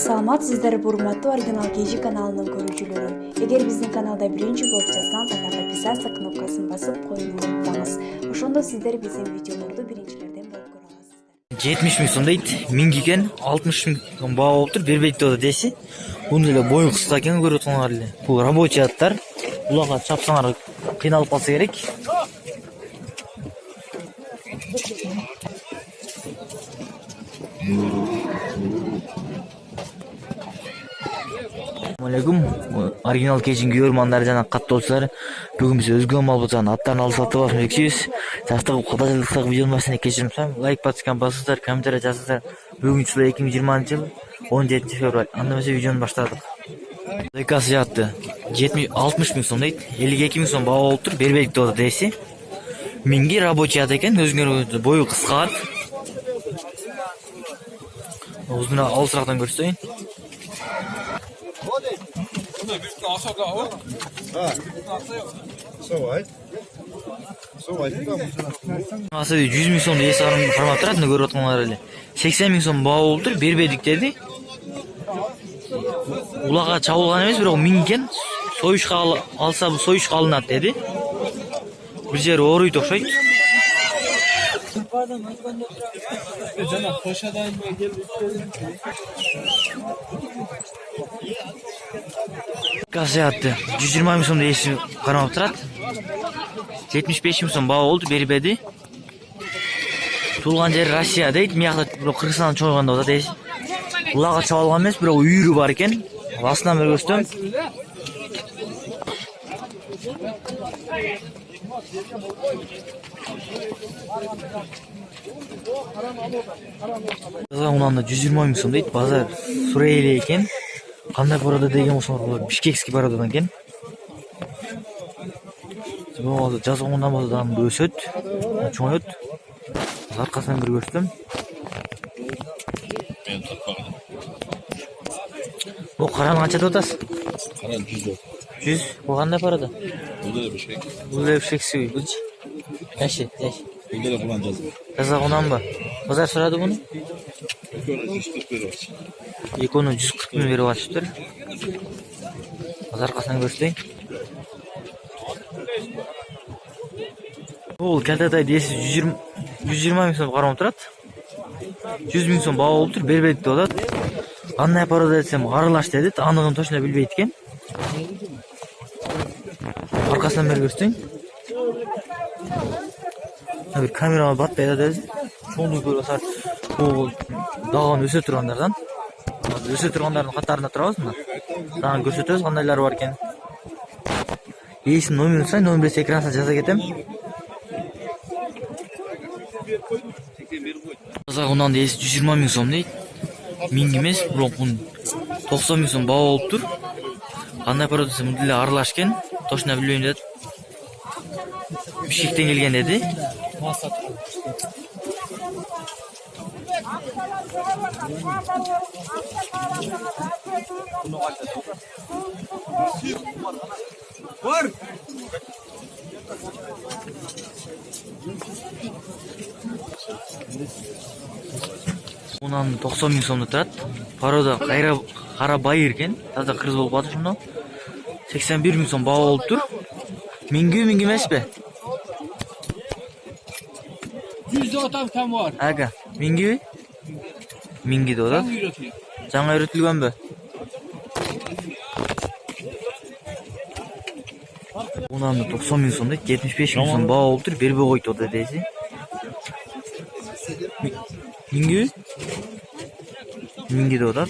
саламатсыздар, урматтуу оригинал KG каналынын көрүүчүлөрү. Эгер биздин каналда биринчи болуп жатсаңыз, анда подписаться кнопкасын басып коюуну унутпаңыз. Ошондо сиздер биздин видеолорду биринчилерден болуп көрө аласыздар. 70 миң сом дейт. Мингиген 60 миң сом баа болуптур. Бербейт деп деси. Муну эле бою кыска экен көрүп атсаңар эле. Бул рабочий аттар. Буларга чапсаңар кыйналып калса керек. Алейкум, оригинал KG көрмандар жана каттоочулар. Бүгүн биз өзгө малбатан аттарын алып сатып алабыз. Жаштыгы кадалыктагы видеомасына кечирим сұрайм. Лайк баскан басыңыздар, комментарий жазыңыздар. Бүгүн жылы 2020 жыл 17 февраль. Анда эмесе видеону баштадык. Лекасы жатты. 60 миң сом дейт. 52 миң сом баа болуптур. Бербейт деп деси. Минги рабочий ат экен. Өзүңөр бою кыскарат. Узуна алысырактан көрсөтөйүн. Асы 100 миң сом эс кармап турат, көрүп аткандар эле. 80 миң сом баа болуптур, бербедик деди. Улага чабылган эмес, бирок миң экен. Союшка алса, бул союшка алынат деди. Бир жери ооруйт окшойт. Жана кошадан Казятты 120 миң сом эси кармап турат. 75 миң сом баа болду, бербеди. Туулган жери Россия дейт, мыякта Кыргызстандан чогойгон деп атат дейт. Улага чабылган эмес, бирок үйүрү бар экен. Астынан бери көрсөтөм. Унанда 120 миң сом дейт, базар Сурейли экен. Кандай порода деген болсоңор, бишкекский породадан экен. Бул жазгондан болсо өсөт, чоңоет. Аркасынан бир көрсөтөм. Бул караны канча деп атасыз? Каран 100. 100. Бул кандай порода? Бул деле бишек. Бул бишекси, булчу. Яши. Бул деле кулан жазып. Жазгонданбы? Базар сурады буну? Экөөнө 140 берип атышты. Экөөнө 140 миң берип атышты. Базар аркасынан көрсөтөйүн. Бул калтатай дesi 120 миң сом кармап турат. 100 миң сом баа болуптур, бербейт деп атат. Кандай порода десем, аралаш деди, аныгын точно билбейт экен. Аркасынан бери көрсөтөйүн. Бир камерага батпай деди. Чоңду көрүп атат. Бул дагы өсө тургандардан. Өсө тургандардын катарында турабыз мына. Дагы көрсөтөбүз кандайлар бар экен. Эсин номерин сай, номерин экранга жаза кетем. Унан эси 120 миң сом дейт. Миң эмес, бирок 90 миң сом баа болуптур. Кандай порода десем, деле аралаш экен. Точно билбейм деді. Бишкектен келген деді. Унан 90 миң сомдо турат. Порода кара байыр экен. Таза кыргыз болуп атыш мына. 81 миң сом баа болуптур. Минги эмеспи? 100 отам там бар. Ага, минги? Минги деп атат. Жаңа үйрөтүлгөнбү? Унан 90 миң сом дейт, 75 миң сом баа болуптур, бербей койт деп деси. Минги? Минги деп атат.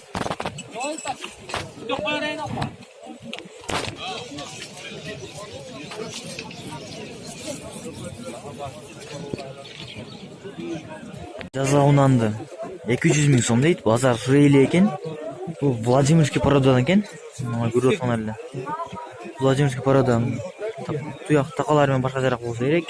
Жаза унанды 200 миң сом дейт, базар Сурейли экен. Бул Владимирский породадан экен. Мына көрүп аткандар эле. Владимирский порода. Туяк такалар менен башка жарак болсо керек.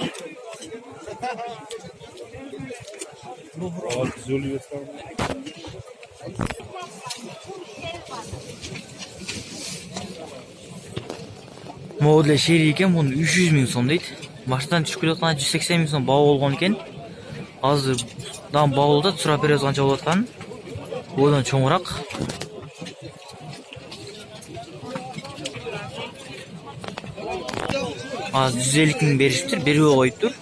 Могу деле шери экен, муну 300 миң сом дейт. Баштан түшүп келаткан 180 миң сом баа болгон экен. Азыр дам баа болуп атат, сурап беребиз канча болуп атканын. Одан чоңураак. Азыр 150 миң беришиптир, бербей коюптур.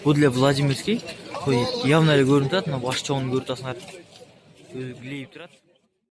Бул деле Владимирский. Явно эле көрүнүп турат, мына баш чоңун көрүп атасыңар. Өзү глейип турат.